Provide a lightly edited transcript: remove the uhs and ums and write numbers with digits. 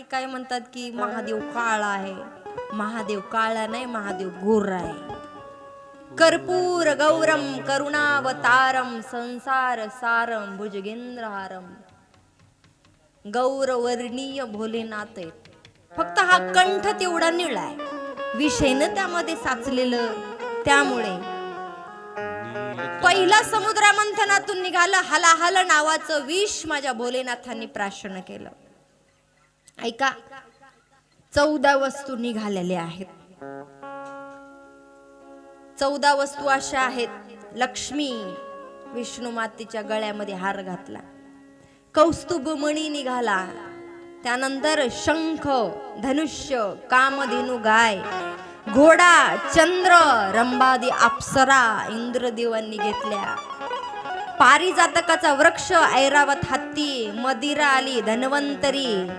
काही काय म्हणतात की महादेव काळा आहे. महादेव काळा नाही, महादेव गोरा आहे. कर्पूर गौरम करुणावतारम संसार सारम भुजगेंद्रहारम. गौरवर्णीय भोलेनाथ आहेत. फक्त हा कंठ तेवढा निळा आहे, विषयनं त्यामध्ये साचलेलं. त्यामुळे पहिला समुद्र मंथनातून निघालं हलाहल नावाचं विष माझ्या भोलेनाथांनी प्राशन केलं. ऐका, 14 वस्तू निघालेल्या आहेत. 14 वस्तू अशा आहेत. लक्ष्मी, विष्णू मातेच्या गळ्यामध्ये हार घातला. कौस्तुभ मणी निघाला. त्यानंतर शंख, धनुष्य, कामधेनू गाय, घोडा, चंद्र, रंबादी अप्सरा इंद्रदेवांनी घेतल्या. पारिजातकाचा वृक्ष, ऐरावत हत्ती, मदिरा आली धन्वंतरी,